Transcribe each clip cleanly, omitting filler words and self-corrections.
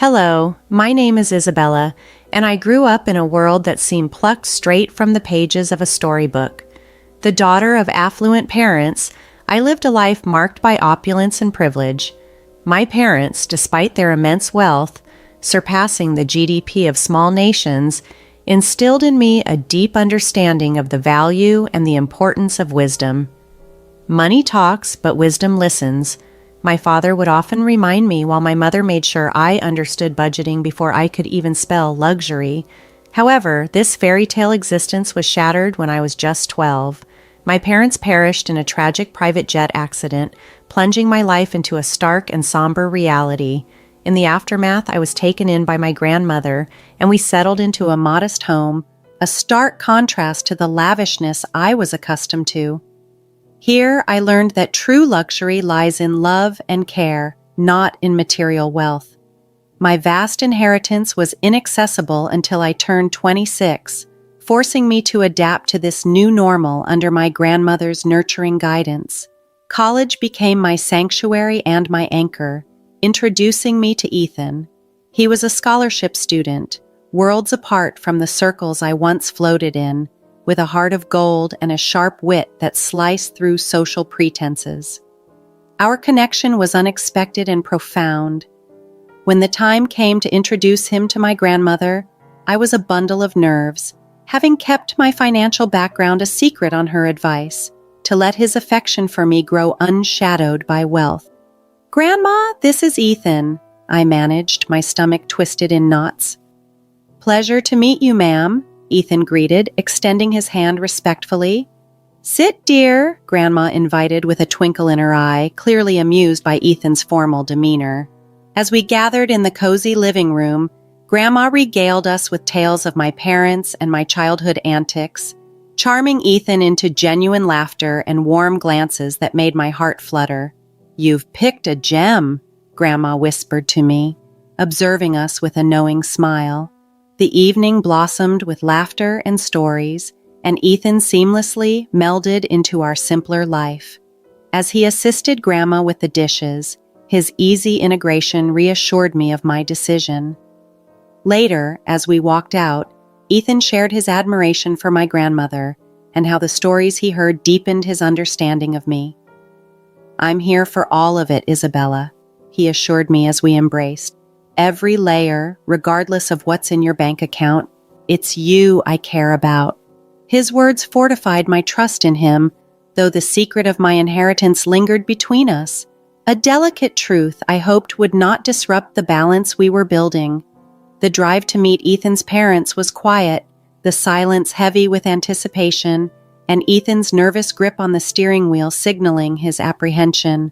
Hello, my name is Isabella, and I grew up in a world that seemed plucked straight from the pages of a storybook. The daughter of affluent parents, I lived a life marked by opulence and privilege. My parents, despite their immense wealth, surpassing the GDP of small nations, instilled in me a deep understanding of the value and the importance of wisdom. Money talks, but wisdom listens. My father would often remind me, while my mother made sure I understood budgeting before I could even spell luxury. However, this fairy tale existence was shattered when I was just 12. My parents perished in a tragic private jet accident, plunging my life into a stark and somber reality. In the aftermath, I was taken in by my grandmother, and we settled into a modest home, a stark contrast to the lavishness I was accustomed to. Here, I learned that true luxury lies in love and care, not in material wealth. My vast inheritance was inaccessible until I turned 26, forcing me to adapt to this new normal under my grandmother's nurturing guidance. College became my sanctuary and my anchor, introducing me to Ethan. He was a scholarship student, worlds apart from the circles I once floated in, with a heart of gold and a sharp wit that sliced through social pretenses. Our connection was unexpected and profound. When the time came to introduce him to my grandmother, I was a bundle of nerves, having kept my financial background a secret on her advice, to let his affection for me grow unshadowed by wealth. "Grandma, this is Ethan," I managed, my stomach twisted in knots. "Pleasure to meet you, ma'am," Ethan greeted, extending his hand respectfully. "Sit, dear," Grandma invited with a twinkle in her eye, clearly amused by Ethan's formal demeanor. As we gathered in the cozy living room, Grandma regaled us with tales of my parents and my childhood antics, charming Ethan into genuine laughter and warm glances that made my heart flutter. "You've picked a gem," Grandma whispered to me, observing us with a knowing smile. The evening blossomed with laughter and stories, and Ethan seamlessly melded into our simpler life. As he assisted Grandma with the dishes, his easy integration reassured me of my decision. Later, as we walked out, Ethan shared his admiration for my grandmother and how the stories he heard deepened his understanding of me. "I'm here for all of it, Isabella," he assured me as we embraced. "Every layer, regardless of what's in your bank account, it's you I care about." His words fortified my trust in him, though the secret of my inheritance lingered between us, a delicate truth I hoped would not disrupt the balance we were building. The drive to meet Ethan's parents was quiet, the silence heavy with anticipation, and Ethan's nervous grip on the steering wheel signaling his apprehension.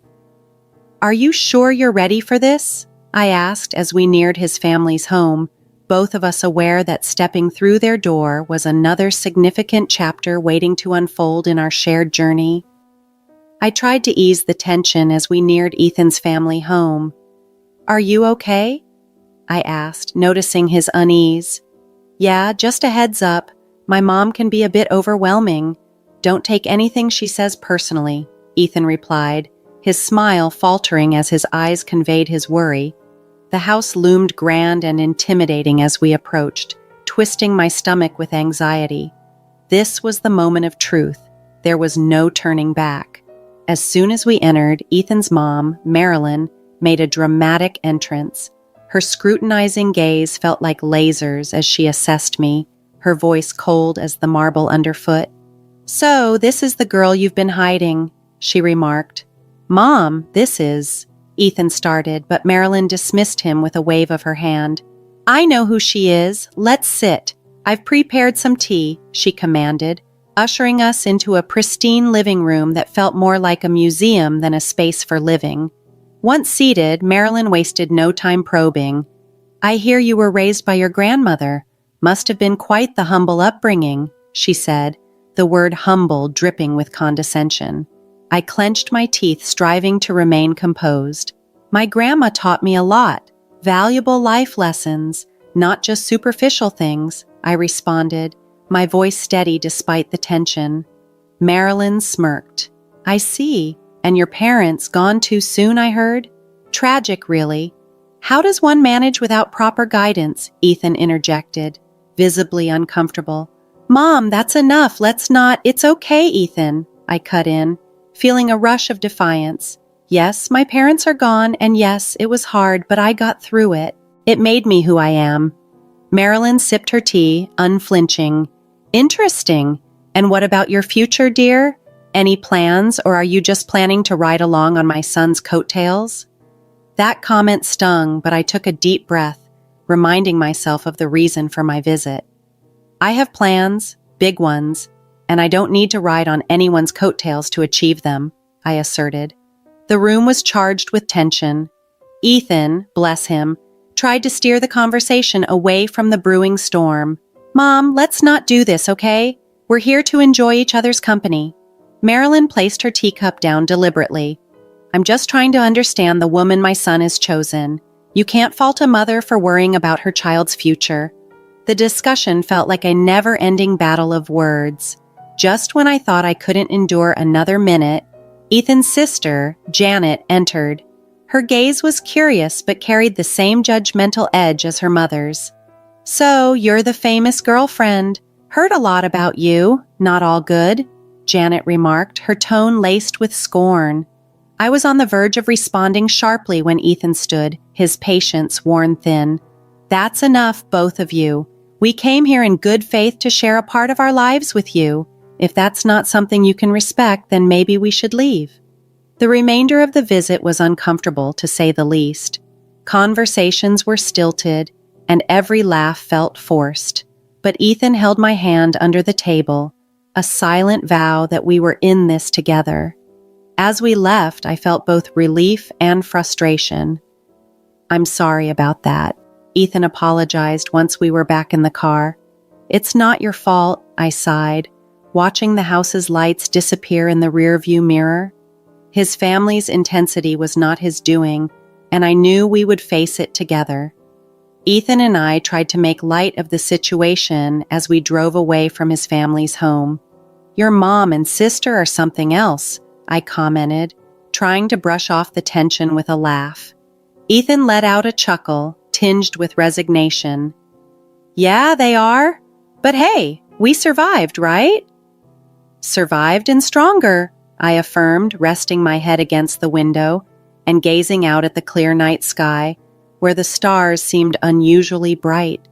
"Are you sure you're ready for this?" I asked as we neared his family's home, both of us aware that stepping through their door was another significant chapter waiting to unfold in our shared journey. I tried to ease the tension as we neared Ethan's family home. "Are you okay?" I asked, noticing his unease. "Yeah, just a heads up. My mom can be a bit overwhelming. Don't take anything she says personally," Ethan replied, his smile faltering as his eyes conveyed his worry. The house loomed grand and intimidating as we approached, twisting my stomach with anxiety. This was the moment of truth. There was no turning back. As soon as we entered, Ethan's mom, Marilyn, made a dramatic entrance. Her scrutinizing gaze felt like lasers as she assessed me, her voice cold as the marble underfoot. "So, this is the girl you've been hiding," she remarked. "Mom, this is..." Ethan started, but Marilyn dismissed him with a wave of her hand. "I know who she is. Let's sit. I've prepared some tea," she commanded, ushering us into a pristine living room that felt more like a museum than a space for living. Once seated, Marilyn wasted no time probing. "I hear you were raised by your grandmother. Must have been quite the humble upbringing," she said, the word humble dripping with condescension. I clenched my teeth, striving to remain composed. "My grandma taught me a lot, valuable life lessons, not just superficial things," I responded, my voice steady despite the tension. Marilyn smirked. "I see. And your parents gone too soon, I heard? Tragic, really." How does one manage without proper guidance? Ethan interjected, visibly uncomfortable. Mom, that's enough. Let's not. It's okay, Ethan, I cut in, feeling a rush of defiance. Yes, my parents are gone, and yes, it was hard, but I got through it. It made me who I am. Marilyn sipped her tea, unflinching. Interesting. And what about your future, dear? Any plans, or are you just planning to ride along on my son's coattails? That comment stung, but I took a deep breath, reminding myself of the reason for my visit. I have plans, big ones, and I don't need to ride on anyone's coattails to achieve them, I asserted. The room was charged with tension. Ethan, bless him, tried to steer the conversation away from the brewing storm. Mom, let's not do this, okay? We're here to enjoy each other's company. Marilyn placed her teacup down deliberately. I'm just trying to understand the woman my son has chosen. You can't fault a mother for worrying about her child's future. The discussion felt like a never-ending battle of words. Just when I thought I couldn't endure another minute, Ethan's sister, Janet, entered. Her gaze was curious but carried the same judgmental edge as her mother's. So, you're the famous girlfriend. Heard a lot about you. Not all good, Janet remarked, her tone laced with scorn. I was on the verge of responding sharply when Ethan stood, his patience worn thin. That's enough, both of you. We came here in good faith to share a part of our lives with you. If that's not something you can respect, then maybe we should leave. The remainder of the visit was uncomfortable, to say the least. Conversations were stilted, and every laugh felt forced. But Ethan held my hand under the table, a silent vow that we were in this together. As we left, I felt both relief and frustration. I'm sorry about that, Ethan apologized once we were back in the car. It's not your fault, I sighed, watching the house's lights disappear in the rearview mirror. His family's intensity was not his doing, and I knew we would face it together. Ethan and I tried to make light of the situation as we drove away from his family's home. Your mom and sister are something else, I commented, trying to brush off the tension with a laugh. Ethan let out a chuckle, tinged with resignation. Yeah, they are. But hey, we survived, right? Survived and stronger, I affirmed, resting my head against the window and gazing out at the clear night sky, where the stars seemed unusually bright.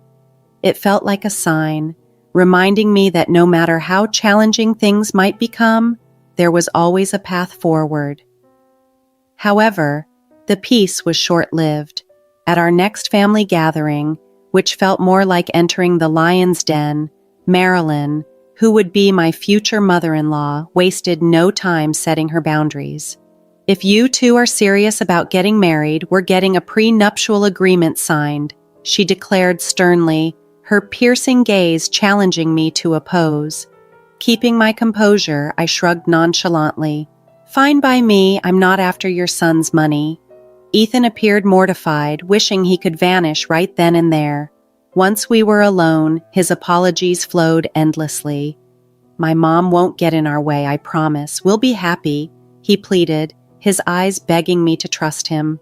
It felt like a sign, reminding me that no matter how challenging things might become, there was always a path forward. However, the peace was short-lived. At our next family gathering, which felt more like entering the lion's den, Marilyn, who would be my future mother-in-law, wasted no time setting her boundaries. If you two are serious about getting married, we're getting a prenuptial agreement signed, she declared sternly, her piercing gaze challenging me to oppose. Keeping my composure, I shrugged nonchalantly. Fine by me, I'm not after your son's money. Ethan appeared mortified, wishing he could vanish right then and there. Once we were alone, his apologies flowed endlessly. My mom won't get in our way, I promise. We'll be happy, he pleaded, his eyes begging me to trust him.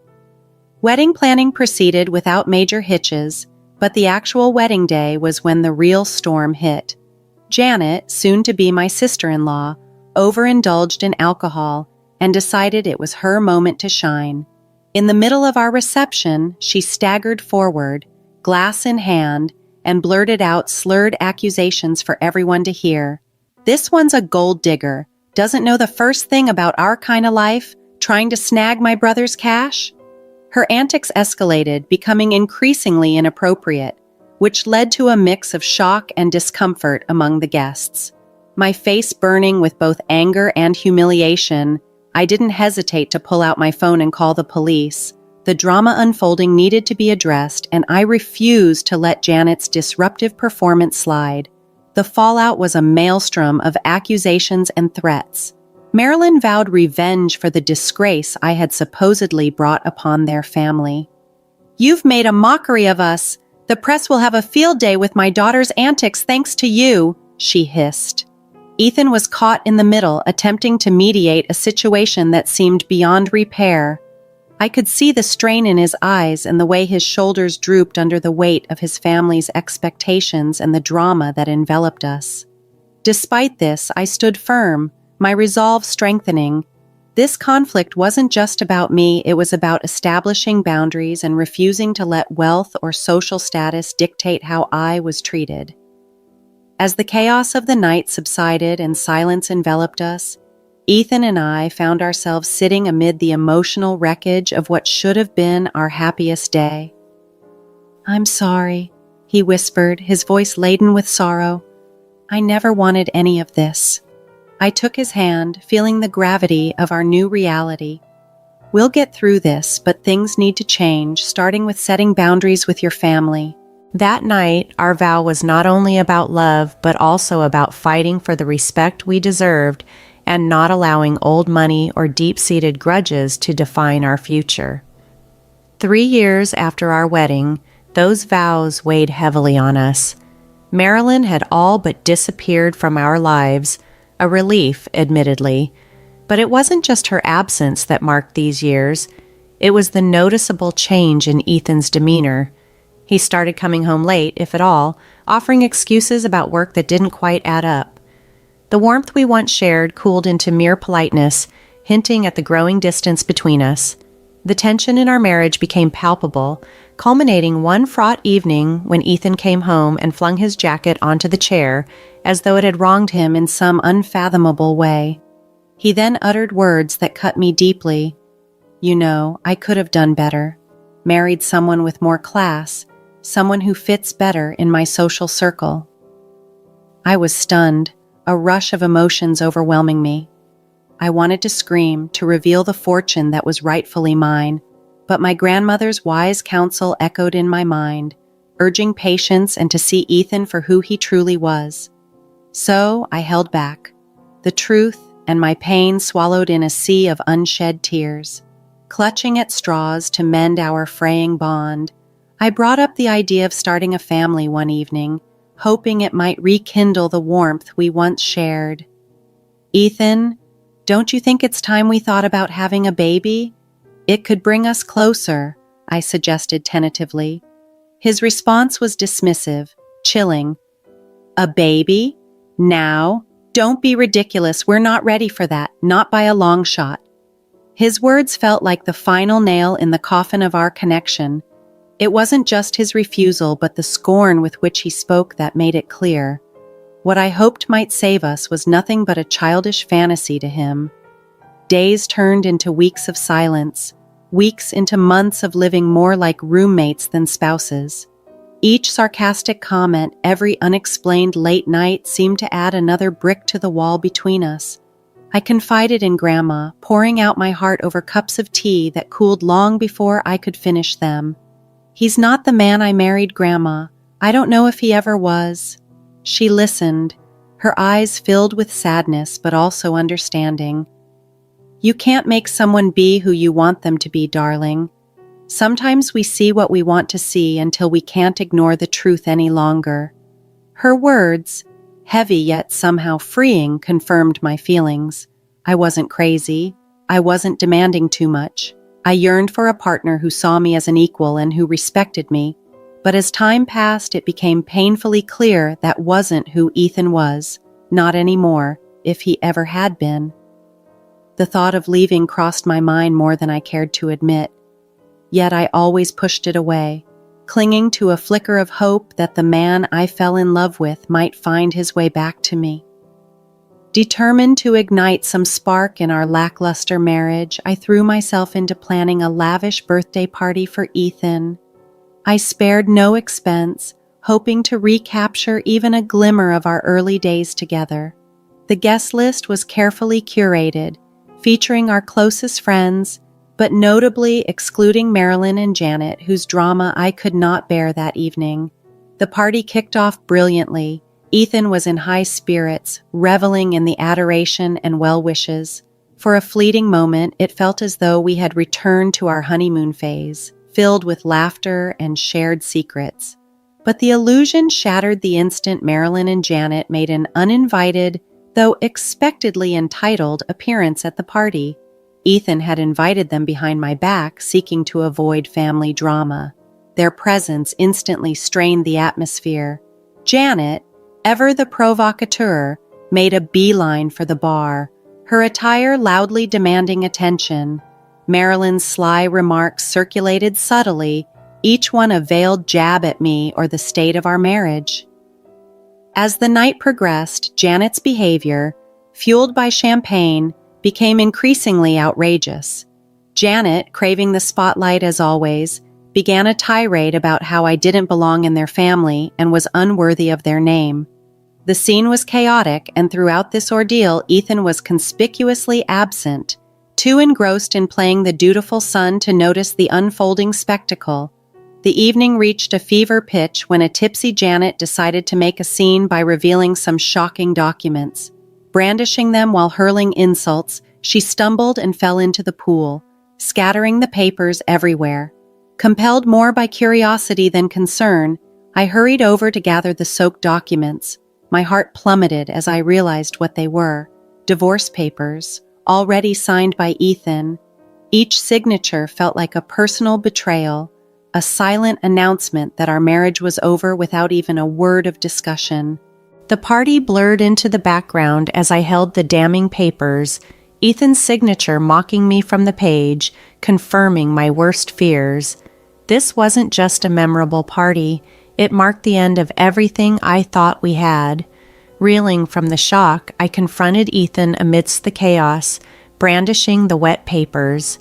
Wedding planning proceeded without major hitches, but the actual wedding day was when the real storm hit. Janet, soon to be my sister-in-law, overindulged in alcohol and decided it was her moment to shine. In the middle of our reception, she staggered forward, glass in hand, and blurted out slurred accusations for everyone to hear. This one's a gold digger, doesn't know the first thing about our kind of life, trying to snag my brother's cash? Her antics escalated, becoming increasingly inappropriate, which led to a mix of shock and discomfort among the guests. My face burning with both anger and humiliation, I didn't hesitate to pull out my phone and call the police. The drama unfolding needed to be addressed, and I refused to let Janet's disruptive performance slide. The fallout was a maelstrom of accusations and threats. Marilyn vowed revenge for the disgrace I had supposedly brought upon their family. You've made a mockery of us. The press will have a field day with my daughter's antics thanks to you, she hissed. Ethan was caught in the middle, attempting to mediate a situation that seemed beyond repair. I could see the strain in his eyes and the way his shoulders drooped under the weight of his family's expectations and the drama that enveloped us. Despite this, I stood firm, my resolve strengthening. This conflict wasn't just about me, it was about establishing boundaries and refusing to let wealth or social status dictate how I was treated. As the chaos of the night subsided and silence enveloped us, Ethan and I found ourselves sitting amid the emotional wreckage of what should have been our happiest day. "I'm sorry," he whispered, his voice laden with sorrow. "I never wanted any of this." I took his hand, feeling the gravity of our new reality. "We'll get through this, but things need to change, starting with setting boundaries with your family." That night, our vow was not only about love, but also about fighting for the respect we deserved and not allowing old money or deep-seated grudges to define our future. 3 years after our wedding, those vows weighed heavily on us. Marilyn had all but disappeared from our lives, a relief, admittedly, but it wasn't just her absence that marked these years. It was the noticeable change in Ethan's demeanor. He started coming home late, if at all, offering excuses about work that didn't quite add up. The warmth we once shared cooled into mere politeness, hinting at the growing distance between us. The tension in our marriage became palpable, culminating one fraught evening when Ethan came home and flung his jacket onto the chair as though it had wronged him in some unfathomable way. He then uttered words that cut me deeply. "You know, I could have done better. Married someone with more class, someone who fits better in my social circle." I was stunned, a rush of emotions overwhelming me. I wanted to scream, to reveal the fortune that was rightfully mine, but my grandmother's wise counsel echoed in my mind, urging patience and to see Ethan for who he truly was. So I held back, the truth and my pain swallowed in a sea of unshed tears. Clutching at straws to mend our fraying bond, I brought up the idea of starting a family one evening, hoping it might rekindle the warmth we once shared. "Ethan, don't you think it's time we thought about having a baby? It could bring us closer," I suggested tentatively. His response was dismissive, chilling. "A baby? Now? Don't be ridiculous, we're not ready for that, not by a long shot." His words felt like the final nail in the coffin of our connection. It wasn't just his refusal, but the scorn with which he spoke that made it clear. What I hoped might save us was nothing but a childish fantasy to him. Days turned into weeks of silence, weeks into months of living more like roommates than spouses. Each sarcastic comment, every unexplained late night seemed to add another brick to the wall between us. I confided in Grandma, pouring out my heart over cups of tea that cooled long before I could finish them. "He's not the man I married, Grandma. I don't know if he ever was." She listened, her eyes filled with sadness but also understanding. "You can't make someone be who you want them to be, darling. Sometimes we see what we want to see until we can't ignore the truth any longer." Her words, heavy yet somehow freeing, confirmed my feelings. I wasn't crazy. I wasn't demanding too much. I yearned for a partner who saw me as an equal and who respected me. But as time passed, it became painfully clear that wasn't who Ethan was, not anymore, if he ever had been. The thought of leaving crossed my mind more than I cared to admit. Yet I always pushed it away, clinging to a flicker of hope that the man I fell in love with might find his way back to me. Determined to ignite some spark in our lackluster marriage, I threw myself into planning a lavish birthday party for Ethan. I spared no expense, hoping to recapture even a glimmer of our early days together. The guest list was carefully curated, featuring our closest friends, but notably excluding Marilyn and Janet, whose drama I could not bear that evening. The party kicked off brilliantly. Ethan was in high spirits, reveling in the adoration and well wishes. For a fleeting moment, it felt as though we had returned to our honeymoon phase, filled with laughter and shared secrets. But the illusion shattered the instant Marilyn and Janet made an uninvited, though expectedly entitled, appearance at the party. Ethan had invited them behind my back, seeking to avoid family drama. Their presence instantly strained the atmosphere. Janet, ever the provocateur, made a beeline for the bar, her attire loudly demanding attention. Marilyn's sly remarks circulated subtly, each one a veiled jab at me or the state of our marriage. As the night progressed, Janet's behavior, fueled by champagne, became increasingly outrageous. Janet, craving the spotlight as always, began a tirade about how I didn't belong in their family and was unworthy of their name. The scene was chaotic, and throughout this ordeal, Ethan was conspicuously absent, too engrossed in playing the dutiful son to notice the unfolding spectacle. The evening reached a fever pitch when a tipsy Janet decided to make a scene by revealing some shocking documents. Brandishing them while hurling insults, she stumbled and fell into the pool, scattering the papers everywhere. Compelled more by curiosity than concern, I hurried over to gather the soaked documents. My heart plummeted as I realized what they were. Divorce papers, already signed by Ethan. Each signature felt like a personal betrayal, a silent announcement that our marriage was over without even a word of discussion. The party blurred into the background as I held the damning papers, Ethan's signature mocking me from the page, confirming my worst fears. This wasn't just a memorable party. It marked the end of everything I thought we had. Reeling from the shock, I confronted Ethan amidst the chaos, brandishing the wet papers.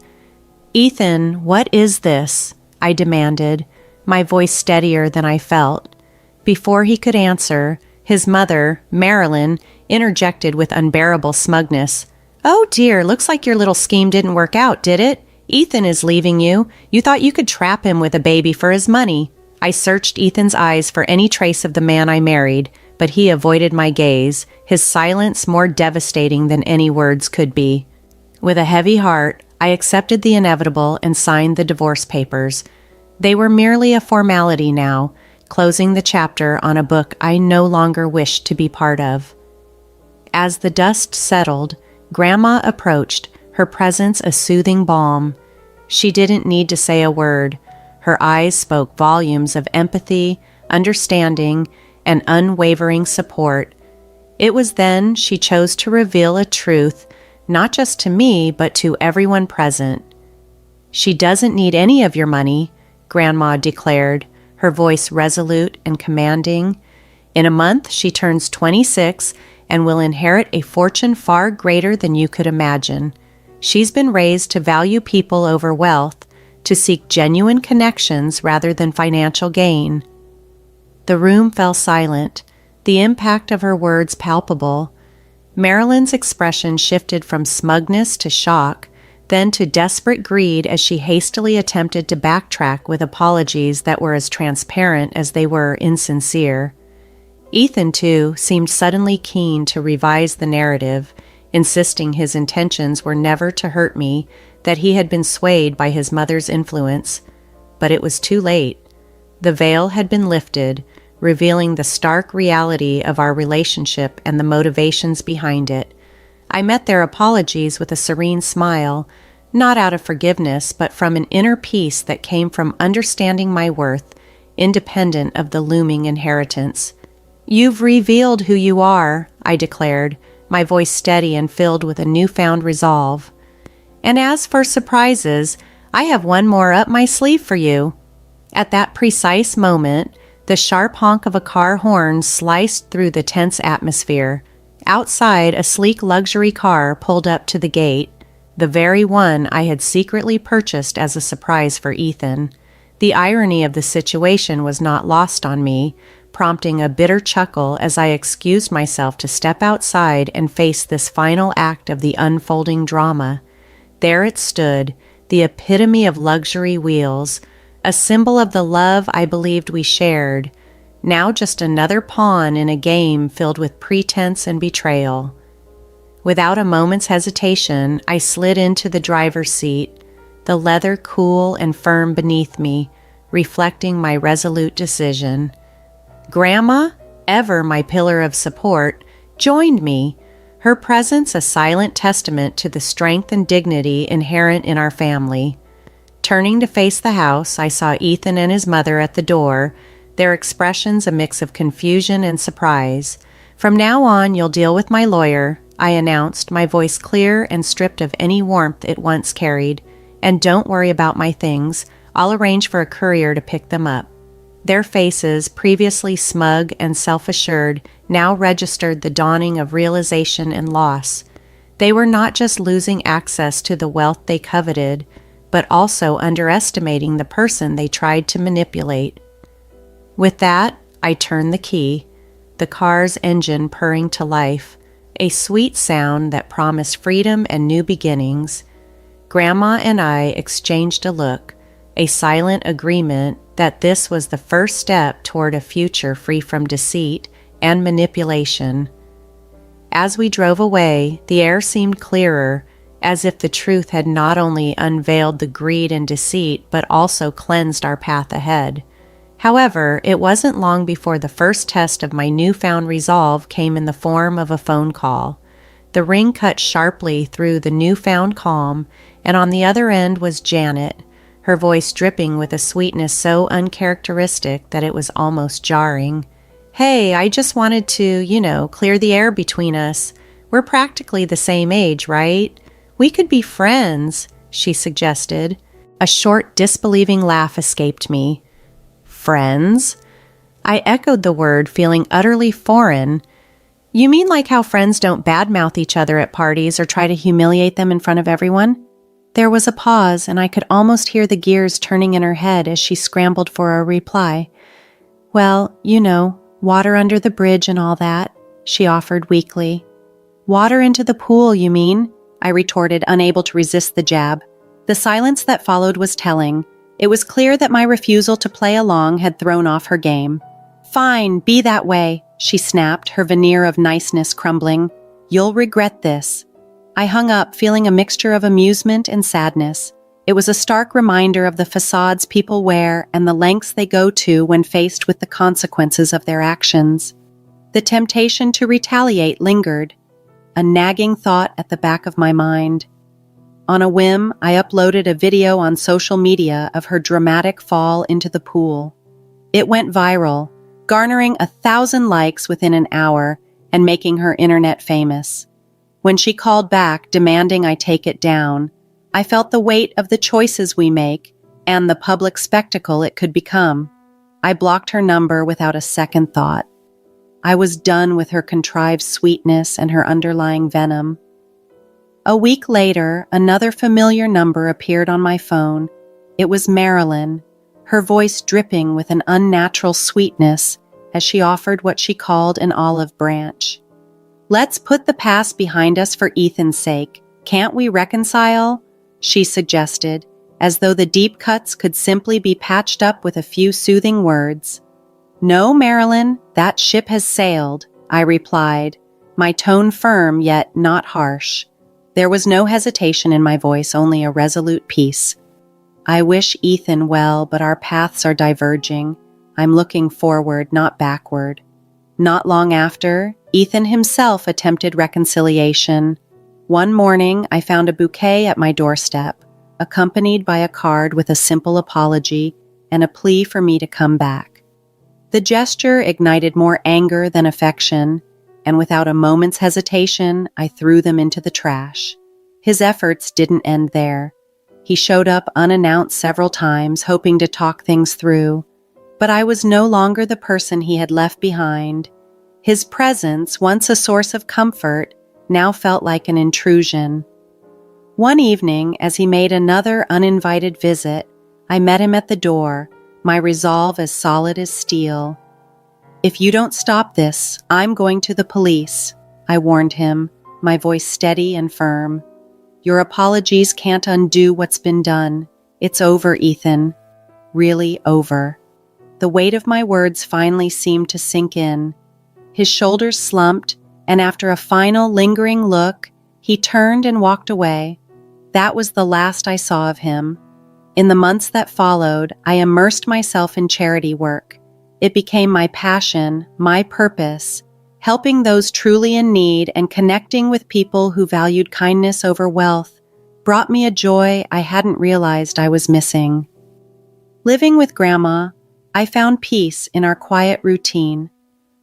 "Ethan, what is this?" I demanded, my voice steadier than I felt. Before he could answer, his mother, Marilyn, interjected with unbearable smugness. "Oh dear, looks like your little scheme didn't work out, did it? Ethan is leaving you. You thought you could trap him with a baby for his money." I searched Ethan's eyes for any trace of the man I married, but he avoided my gaze, his silence more devastating than any words could be. With a heavy heart, I accepted the inevitable and signed the divorce papers. They were merely a formality now, closing the chapter on a book I no longer wished to be part of. As the dust settled, Grandma approached, her presence a soothing balm. She didn't need to say a word. Her eyes spoke volumes of empathy, understanding, and unwavering support. It was then she chose to reveal a truth, not just to me, but to everyone present. "She doesn't need any of your money," Grandma declared, her voice resolute and commanding. "In a month, she turns 26 and will inherit a fortune far greater than you could imagine. She's been raised to value people over wealth, to seek genuine connections rather than financial gain." The room fell silent, the impact of her words palpable. Marilyn's expression shifted from smugness to shock, then to desperate greed as she hastily attempted to backtrack with apologies that were as transparent as they were insincere. Ethan, too, seemed suddenly keen to revise the narrative, insisting his intentions were never to hurt me, that he had been swayed by his mother's influence. But it was too late. The veil had been lifted, revealing the stark reality of our relationship and the motivations behind it. I met their apologies with a serene smile, not out of forgiveness, but from an inner peace that came from understanding my worth, independent of the looming inheritance. "You've revealed who you are," I declared, my voice steady and filled with a newfound resolve. "And as for surprises, I have one more up my sleeve for you." At that precise moment, the sharp honk of a car horn sliced through the tense atmosphere. Outside, a sleek luxury car pulled up to the gate, the very one I had secretly purchased as a surprise for Ethan. The irony of the situation was not lost on me, prompting a bitter chuckle as I excused myself to step outside and face this final act of the unfolding drama. There it stood, the epitome of luxury wheels, a symbol of the love I believed we shared, now just another pawn in a game filled with pretense and betrayal. Without a moment's hesitation, I slid into the driver's seat, the leather cool and firm beneath me, reflecting my resolute decision. Grandma, ever my pillar of support, joined me, her presence a silent testament to the strength and dignity inherent in our family. Turning to face the house, I saw Ethan and his mother at the door, their expressions a mix of confusion and surprise. "From now on, you'll deal with my lawyer," I announced, my voice clear and stripped of any warmth it once carried. "And don't worry about my things. I'll arrange for a courier to pick them up." Their faces, previously smug and self-assured, now registered the dawning of realization and loss. They were not just losing access to the wealth they coveted, but also underestimating the person they tried to manipulate. With that, I turned the key, the car's engine purring to life, a sweet sound that promised freedom and new beginnings. Grandma and I exchanged a look, a silent agreement that this was the first step toward a future free from deceit and manipulation. As we drove away, the air seemed clearer, as if the truth had not only unveiled the greed and deceit, but also cleansed our path ahead. However, it wasn't long before the first test of my newfound resolve came in the form of a phone call. The ring cut sharply through the newfound calm, and on the other end was Janet, her voice dripping with a sweetness so uncharacteristic that it was almost jarring. "Hey, I just wanted to, clear the air between us. We're practically the same age, right? We could be friends," she suggested. A short, disbelieving laugh escaped me. "Friends?" I echoed the word, feeling utterly foreign. "You mean like how friends don't badmouth each other at parties or try to humiliate them in front of everyone?" There was a pause, and I could almost hear the gears turning in her head as she scrambled for a reply. "Well, water under the bridge and all that," she offered weakly. "Water into the pool, you mean?" I retorted, unable to resist the jab. The silence that followed was telling. It was clear that my refusal to play along had thrown off her game. "Fine, be that way," she snapped, her veneer of niceness crumbling. "You'll regret this." I hung up, feeling a mixture of amusement and sadness. It was a stark reminder of the facades people wear and the lengths they go to when faced with the consequences of their actions. The temptation to retaliate lingered, a nagging thought at the back of my mind. On a whim, I uploaded a video on social media of her dramatic fall into the pool. It went viral, garnering 1,000 likes within an hour and making her internet famous. When she called back, demanding I take it down, I felt the weight of the choices we make and the public spectacle it could become. I blocked her number without a second thought. I was done with her contrived sweetness and her underlying venom. A week later, another familiar number appeared on my phone. It was Marilyn, her voice dripping with an unnatural sweetness as she offered what she called an olive branch. "Let's put the past behind us for Ethan's sake. Can't we reconcile?" she suggested, as though the deep cuts could simply be patched up with a few soothing words. "No, Marilyn, that ship has sailed," I replied, my tone firm yet not harsh. There was no hesitation in my voice, only a resolute peace. "I wish Ethan well, but our paths are diverging. I'm looking forward, not backward." Not long after, Ethan himself attempted reconciliation. One morning, I found a bouquet at my doorstep, accompanied by a card with a simple apology and a plea for me to come back. The gesture ignited more anger than affection, and without a moment's hesitation, I threw them into the trash. His efforts didn't end there. He showed up unannounced several times, hoping to talk things through, but I was no longer the person he had left behind. His presence, once a source of comfort, now felt like an intrusion. One evening, as he made another uninvited visit, I met him at the door, my resolve as solid as steel. "If you don't stop this, I'm going to the police," I warned him, my voice steady and firm. "Your apologies can't undo what's been done. It's over, Ethan. Really over." The weight of my words finally seemed to sink in. His shoulders slumped, and after a final lingering look, he turned and walked away. That was the last I saw of him. In the months that followed, I immersed myself in charity work. It became my passion, my purpose, Helping those truly in need and connecting with people who valued kindness over wealth brought me a joy I hadn't realized I was missing. Living with Grandma, I found peace in our quiet routine.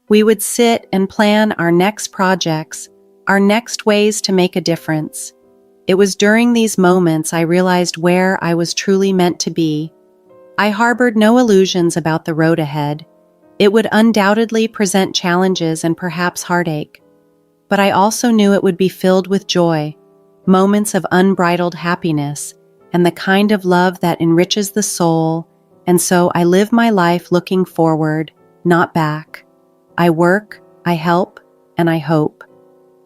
We would sit and plan our next projects, our next ways to make a difference. It was during these moments I realized where I was truly meant to be. I harbored no illusions about the road ahead. It would undoubtedly present challenges and perhaps heartache. But I also knew it would be filled with joy, moments of unbridled happiness, and the kind of love that enriches the soul, and so I live my life looking forward, not back. I work, I help, and I hope.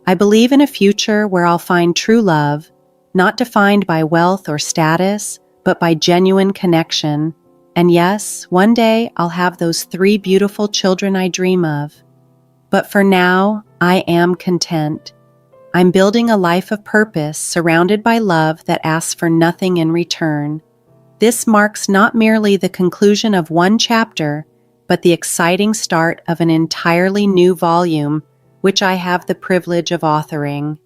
I believe in a future where I'll find true love, not defined by wealth or status, but by genuine connection. And yes, one day I'll have those 3 beautiful children I dream of. But for now, I am content. I'm building a life of purpose surrounded by love that asks for nothing in return. This marks not merely the conclusion of one chapter, but the exciting start of an entirely new volume, which I have the privilege of authoring.